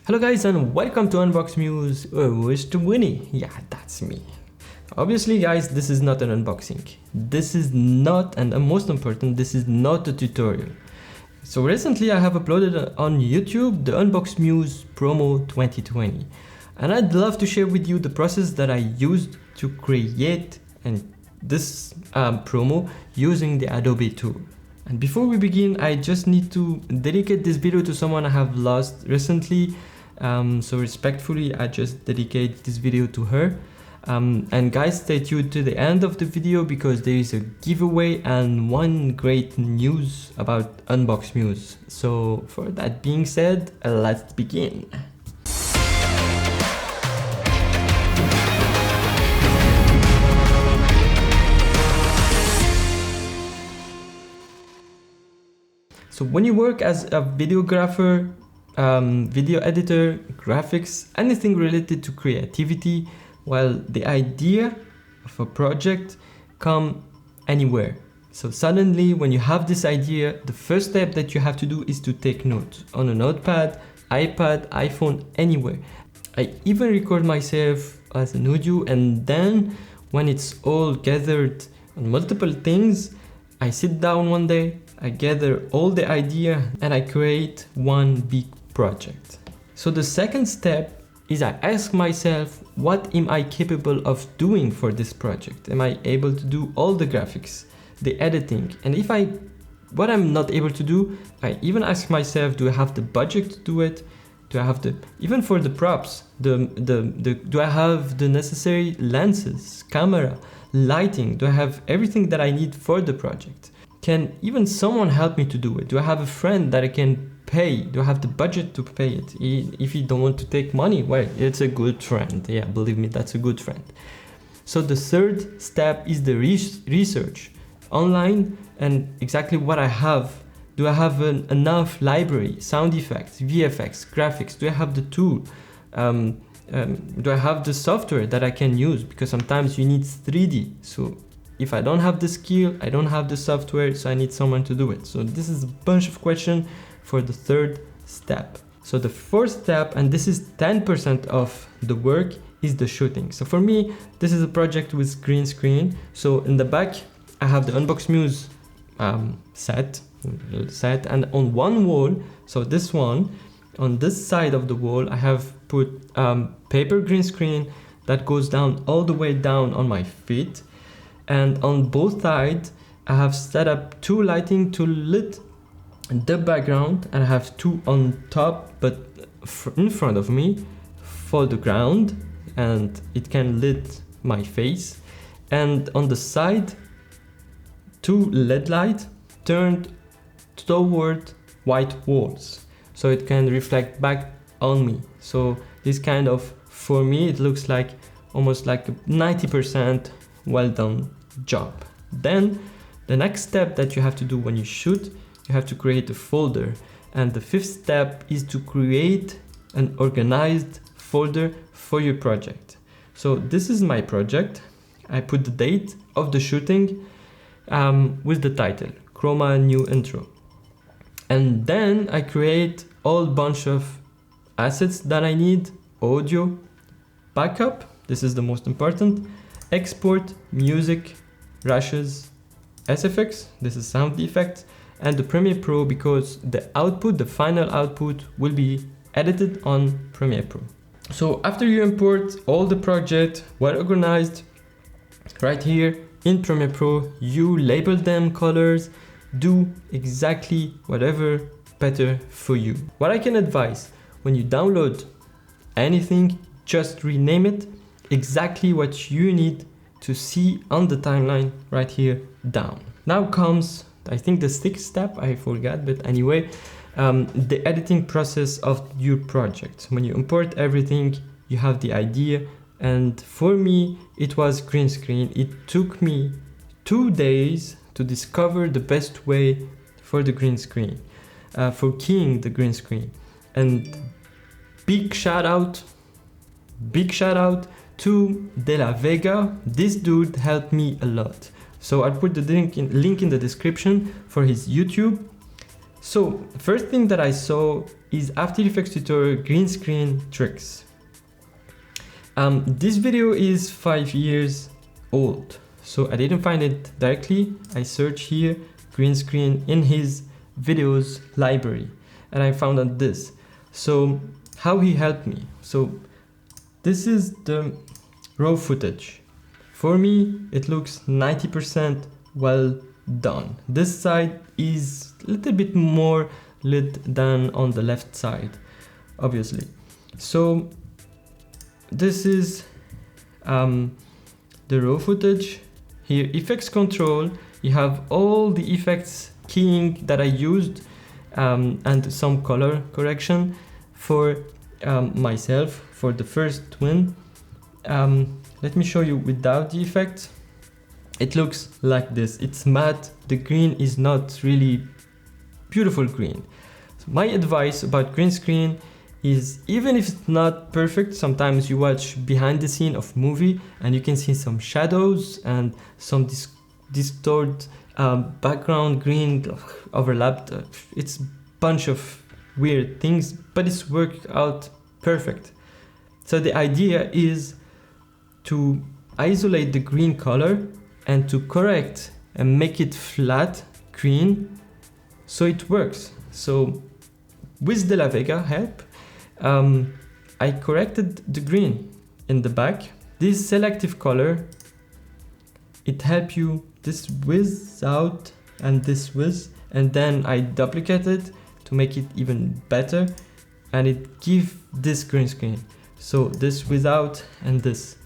Hello guys and welcome to Unboxmuse. Mr. Winnie. Yeah, that's me. Obviously guys, this is not an unboxing. This is not, and most important, this is not a tutorial. So recently I have uploaded on YouTube the Unboxmuse promo 2020. And I'd love to share with you the process that I used to create this promo using the Adobe tool. And before we begin, I just need to dedicate this video to someone I have lost recently. So respectfully, I just dedicate this video to her. And guys, stay tuned to the end of the video because there is a giveaway and one great news about Unboxmuse. So for that being said, let's begin. So when you work as a videographer, video editor, graphics, anything related to creativity, well, the idea of a project come anywhere. So suddenly when you have this idea, the first step that you have to do is to take notes on a notepad, iPad, iPhone, anywhere. I even record myself as an audio, and then when it's all gathered on multiple things, I sit down one day, I gather all the idea and I create one big project. So the second step is I ask myself, what am I capable of doing for this project? Am I able to do all the graphics, the editing? And if what I'm not able to do, I even ask myself, do I have the budget to do it? Do I have even for the props, do I have the necessary lenses, camera, lighting? Do I have everything that I need for the project? Can even someone help me to do it? Do I have a friend that I can pay? Do I have the budget to pay it? If you don't want to take money, well, it's a good friend. Yeah, believe me, that's a good friend. So the third step is the research online and exactly what I have. Do I have enough library, sound effects, VFX, graphics? Do I have the tool? Do I have the software that I can use? Because sometimes you need 3D. So if I don't have the skill, I don't have the software, so I need someone to do it. So this is a bunch of questions for the third step. So the fourth step, and this is 10% of the work, is the shooting. So for me, this is a project with green screen. So in the back, I have the Unboxmuse set, and on one wall, so this one, on this side of the wall, I have put paper green screen that goes down all the way down on my feet. And on both sides, I have set up two lighting to lit the background, and I have two on top, but in front of me for the ground, and it can lit my face. And on the side, two LED lights turned toward white walls, so it can reflect back on me. So this kind of, for me, it looks like almost like a 90% well done job. Then the next step that you have to do when you shoot, you have to create a folder, and the fifth step is to create an organized folder for your project. So this is my project. I put the date of the shooting with the title Chroma New Intro, and then I create all bunch of assets that I need: audio, backup, this is the most important, export, music, brushes, SFX, this is sound effects, and the Premiere Pro, because the output, the final output, will be edited on Premiere Pro. So after you import all the project well organized right here in Premiere Pro, you label them colors, do exactly whatever better for you. What I can advise, when you download anything, just rename it exactly what you need to see on the timeline right here down. Now comes, I think, the sixth step, I forgot, but anyway, the editing process of your project. When you import everything, you have the idea, and for me, it was green screen. It took me 2 days to discover the best way for the green screen, for keying the green screen. And big shout out to De La Vega. This dude helped me a lot. So I'll put the link in the description for his YouTube. So first thing that I saw is After Effects tutorial green screen tricks. This video is 5 years old, so I didn't find it directly. I searched here green screen in his videos library and I found out this. So how he helped me. So this is the raw footage. For me, it looks 90% well done. This side is a little bit more lit than on the left side, obviously. So this is the raw footage. Here, effects control, you have all the effects keying that I used and some color correction for myself for the first twin. Let me show you without the effect. It looks like this. It's matte. The green is not really beautiful green. So my advice about green screen is, even if it's not perfect, sometimes you watch behind the scene of movie and you can see some shadows and some distorted background green overlapped. It's a bunch of weird things, but it's worked out perfect. So the idea is to isolate the green color and to correct and make it flat green so it works. So with De La Vega help, I corrected the green in the back. This selective color, it helps you this with out and this with, and then I duplicate it to make it even better, and it gives this green screen. So this without and this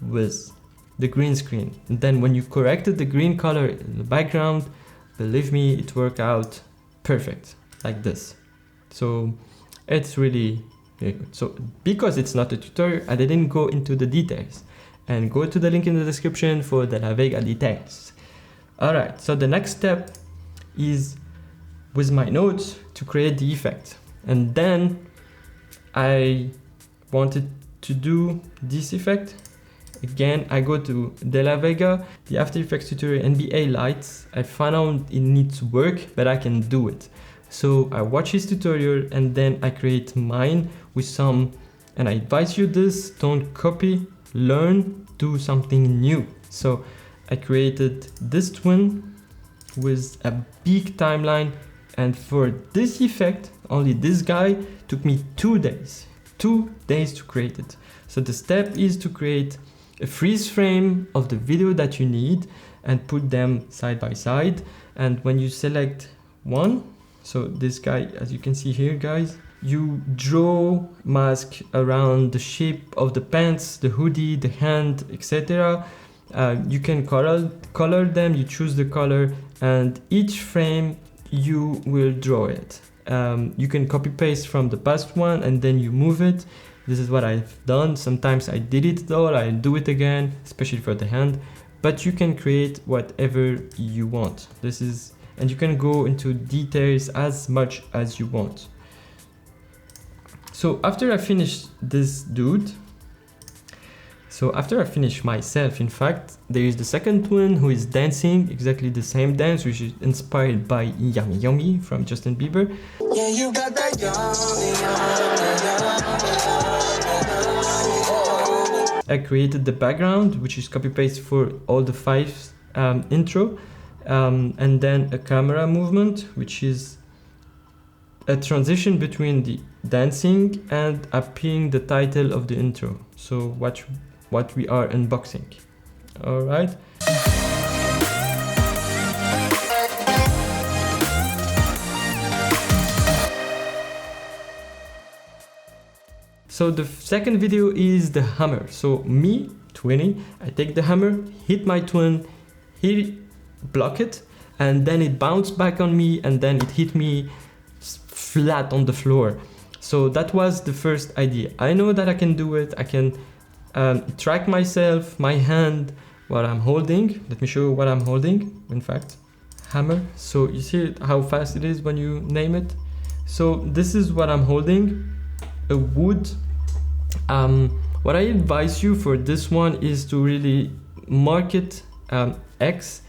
with the green screen. And then when you corrected the green color in the background, believe me, it worked out perfect like this. So it's really good. So because it's not a tutorial, I didn't go into the details, and go to the link in the description for the De La Vega details. All right, so the next step is with my notes to create the effect. And then I wanted to do this effect. Again, I go to De La Vega, the After Effects tutorial NBA lights. I found out it needs work, but I can do it. So I watch his tutorial and then I create mine with some, and I advise you this, don't copy, learn, do something new. So I created this twin with a big timeline, and for this effect, only this guy took me 2 days. 2 days to create it. So the step is to create a freeze frame of the video that you need and put them side by side. And when you select one, so this guy, as you can see here, guys, you draw mask around the shape of the pants, the hoodie, the hand, etc. You can color them, you choose the color, and each frame you will draw it. You can copy paste from the past one and then you move it. This is what I've done. Sometimes I delete it all, I do it again, especially for the hand, but you can create whatever you want. This is, and you can go into details as much as you want. So after I finish this dude, so after I finish myself, in fact, there is the second twin who is dancing exactly the same dance, which is inspired by Yummy Yummy from Justin Bieber. Yeah, you got that I created the background, which is copy paste for all the 5 intro, and then a camera movement, which is a transition between the dancing and appearing the title of the intro. So what we are unboxing. All right. So the second video is the hammer. So me, twinning, I take the hammer, hit my twin, he block it, and then it bounced back on me, and then it hit me flat on the floor. So that was the first idea. I know that I can do it. I can track myself, my hand, what I'm holding. Let me show you what I'm holding, in fact. Hammer. So you see how fast it is when you name it. So this is what I'm holding, a wood. What I advise you for this one is to really mark it X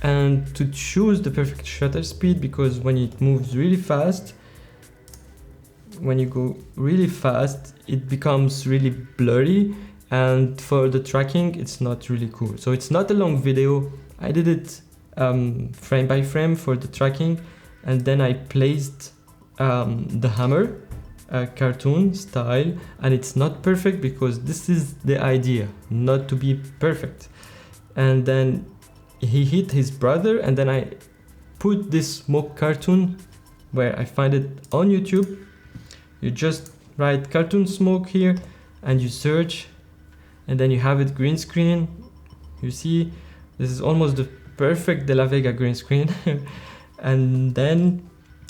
and to choose the perfect shutter speed, because when it moves really fast, when you go really fast, it becomes really blurry, and for the tracking it's not really cool. So it's not a long video. I did it frame by frame for the tracking, and then I placed the hammer cartoon style, and it's not perfect because this is the idea, not to be perfect. And then he hit his brother, and then I put this smoke cartoon where I find it on YouTube. You just write cartoon smoke here and you search, and then you have it green screen. You see, this is almost the perfect De La Vega green screen. And then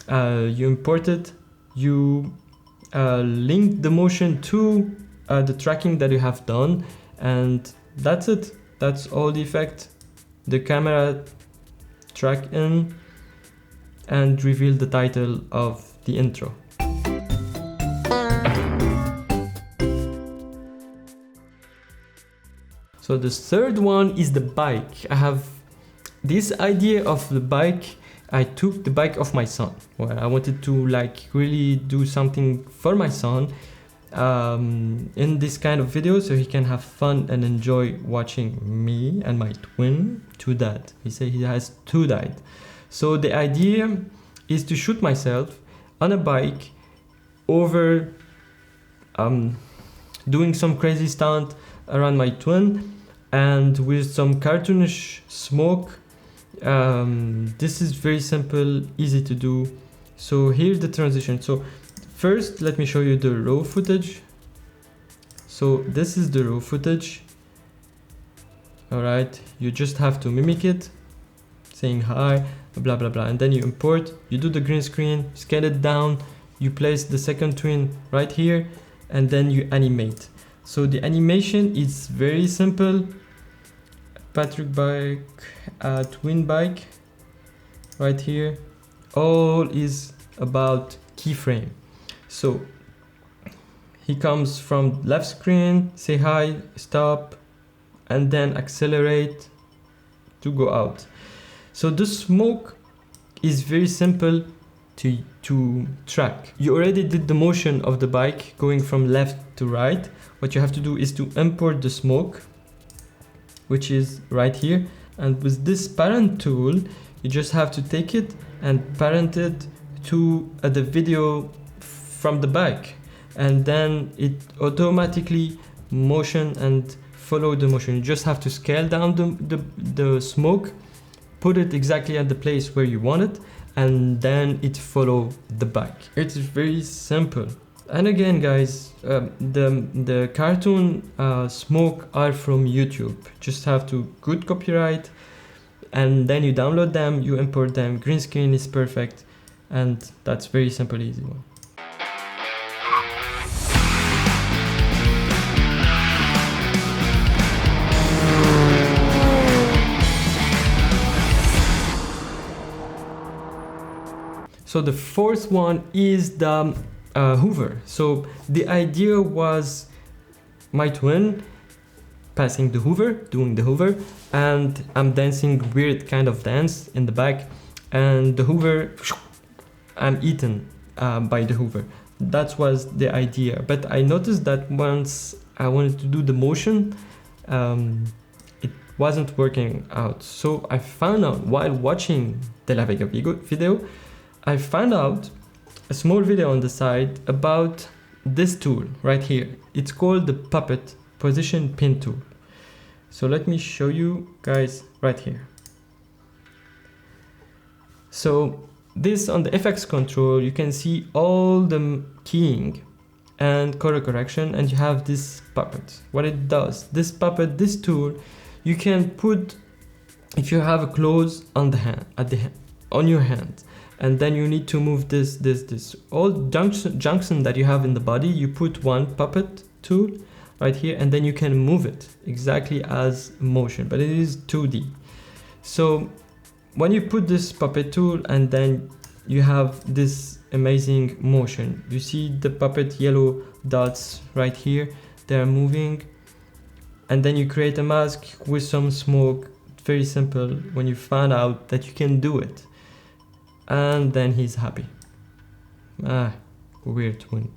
you import it, you link the motion to the tracking that you have done, and that's it. That's all the effect. The camera track in and reveal the title of the intro. So the third one is the bike. I have this idea of the bike. I took the bike of my son. Well, I wanted to like really do something for my son in this kind of video, so he can have fun and enjoy watching me and my twin, two dad. He said he has two dad. So the idea is to shoot myself on a bike over doing some crazy stunt around my twin, and with some cartoonish smoke. This is very simple, easy to do. So here's the transition. So first let me show you the raw footage. So this is the raw footage. All right, you just have to mimic it, saying hi, blah blah blah, and then you import, you do the green screen, scale it down, you place the second twin right here, and then you animate. So the animation is very simple. Patrick bike, twin bike, right here. All is about keyframe. So he comes from left screen, say hi, stop, and then accelerate to go out. So the smoke is very simple to track. You already did the motion of the bike going from left to right. What you have to do is to import the smoke, which is right here, and with this parent tool you just have to take it and parent it to the video from the back, and then it automatically motion and follow the motion. You just have to scale down the smoke, put it exactly at the place where you want it, and then it follow the back. It's very simple. And again guys, the cartoon smoke are from YouTube. Just have to good copyright, and then you download them, you import them, green screen is perfect, and that's very simple, easy one. So the fourth one is the Hoover. So the idea was my twin passing the Hoover, doing the Hoover, and I'm dancing weird kind of dance in the back, and the Hoover, I'm eaten by the Hoover. That was the idea. But I noticed that once I wanted to do the motion, it wasn't working out. So I found out while watching De La Vega video, I found out a small video on the side about this tool right here. It's called the Puppet Position Pin Tool. So let me show you guys right here. So this on the FX control, you can see all the keying and color correction, and you have this puppet. What it does, this puppet, this tool, you can put, if you have a clothes on the hand, on your hand, and then you need to move this, all junction that you have in the body, you put one puppet tool right here, and then you can move it exactly as motion, but it is 2D. So when you put this puppet tool, and then you have this amazing motion, you see the puppet yellow dots right here, they're moving, and then you create a mask with some smoke, very simple when you find out that you can do it. And then he's happy. Weird twin.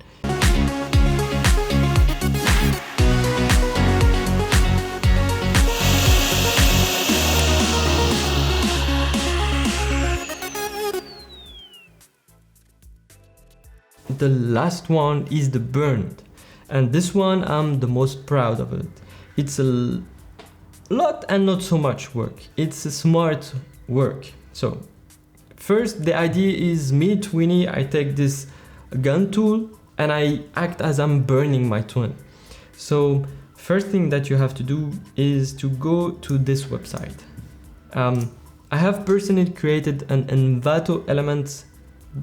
The last one is the burned, and this one I'm the most proud of it. It's a lot and not so much work. It's a smart work. So first, the idea is me, Twinny, I take this gun tool and I act as I'm burning my twin. So first thing that you have to do is to go to this website. I have personally created an Envato Elements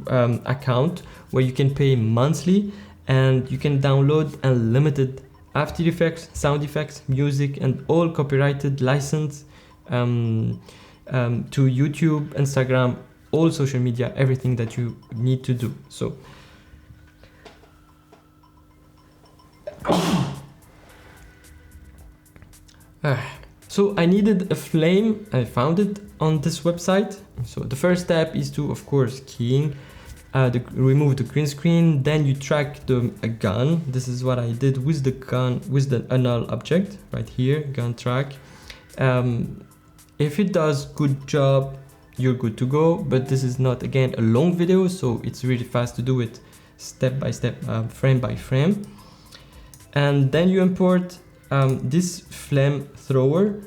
account where you can pay monthly and you can download unlimited After Effects, sound effects, music, and all copyrighted license to YouTube, Instagram, all social media, everything that you need to do. So so I needed a flame. I found it on this website. So the first step is to, of course, keying, remove the green screen. Then you track a gun. This is what I did with the gun, with the null object right here, gun track. If it does good job, you're good to go. But this is not, again, a long video, so it's really fast to do it step by step, frame by frame. And then you import this flamethrower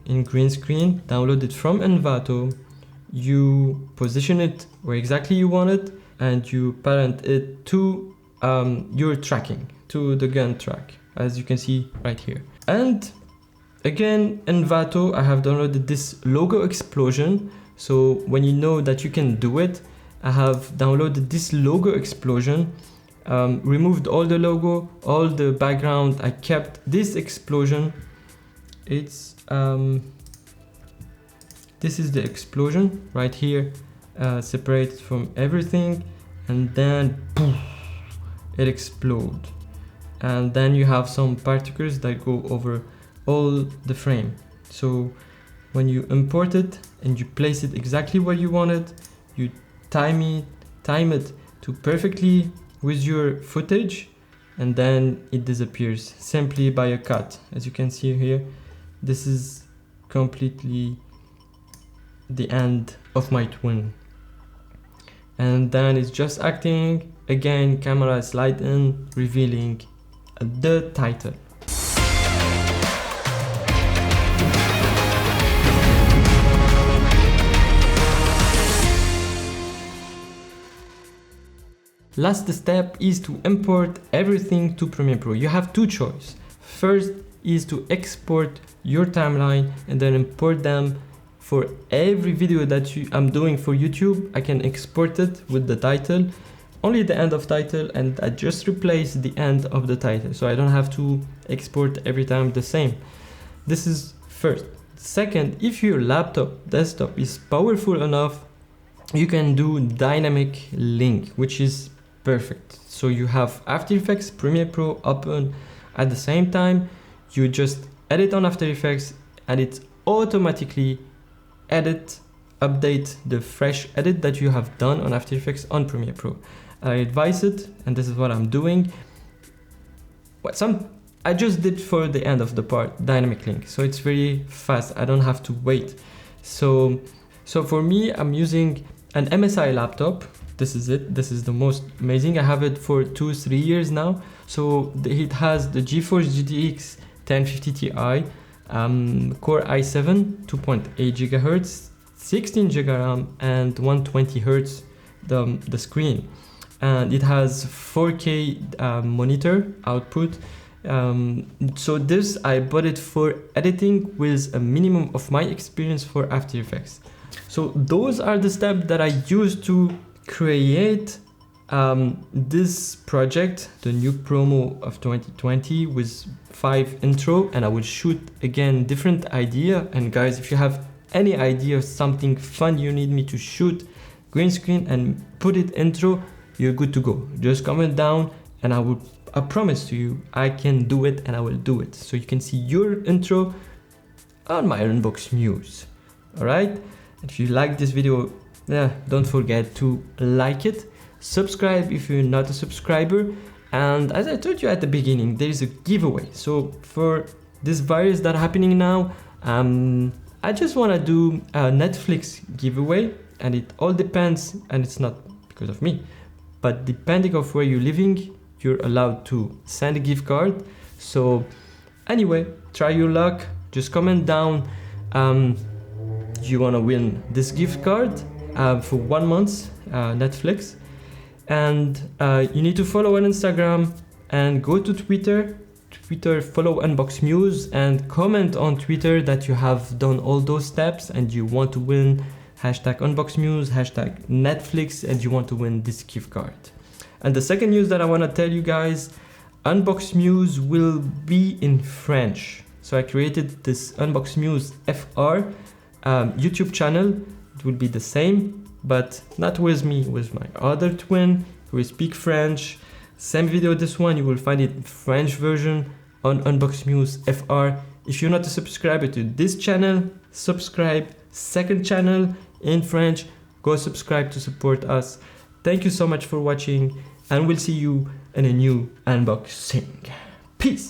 in green screen, download it from Envato. You position it where exactly you want it, and you parent it to your tracking, to the gun track, as you can see right here. And again, Envato, I have downloaded this logo explosion. So when you know that you can do it, I have downloaded this logo explosion, removed all the logo, all the background. I kept this explosion. It's this is the explosion right here, separated from everything, and then poof, it explodes. And then you have some particles that go over all the frame. So when you import it and you place it exactly where you want it, you time it to perfectly with your footage, and then it disappears simply by a cut. As you can see here, this is completely the end of my twin. And then it's just acting again, camera slide in, revealing the title. Last step is to import everything to Premiere Pro. You have two choices. First is to export your timeline and then import them for every video that I'm doing for YouTube. I can export it with the title, only the end of title, and I just replace the end of the title. So I don't have to export every time the same. This is first. Second, if your laptop, desktop is powerful enough, you can do dynamic link, which is perfect. So you have After Effects, Premiere Pro open at the same time. You just edit on After Effects and it automatically update the fresh edit that you have done on After Effects on Premiere Pro. I advise it, and this is what I'm doing. I just did for the end of the part, dynamic link. So it's very fast. I don't have to wait. So for me, I'm using an MSI laptop. This is it. This is the most amazing. I have it for 2-3 years now. So it has the GeForce GTX 1050 Ti, Core i7, 2.8 GHz, 16 GB RAM, and 120 Hz the screen. And it has 4K monitor output. So this, I bought it for editing with a minimum of my experience for After Effects. So those are the steps that I used to create this project, the new promo of 2020, with 5 intro, and I will shoot again different idea. And guys, if you have any idea of something fun you need me to shoot, green screen and put it intro, you're good to go. Just comment down and I promise to you I can do it, and I will do it. So you can see your intro on my Unboxmuse. Alright, if you like this video, don't forget to like it, subscribe if you're not a subscriber, and as I told you at the beginning, there is a giveaway. So for this virus that's happening now, I just want to do a Netflix giveaway, and it all depends, and it's not because of me, but depending of where you're living, you're allowed to send a gift card. So anyway, try your luck. Just comment down you want to win this gift card for 1 month Netflix, and you need to follow on Instagram and go to Twitter, follow Unboxmuse, and comment on Twitter that you have done all those steps and you want to win #Unboxmuse, #Netflix, and you want to win this gift card. And the second news that I want to tell you guys, Unboxmuse will be in French. So I created this Unboxmuse FR YouTube channel. It will be the same, but not with me, with my other twin who speak French. Same video, this one, you will find it in French version on Unboxmuse FR. If you're not a subscriber to this channel, subscribe. Second channel in French, go subscribe to support us. Thank you so much for watching, and we'll see you in a new unboxing. Peace.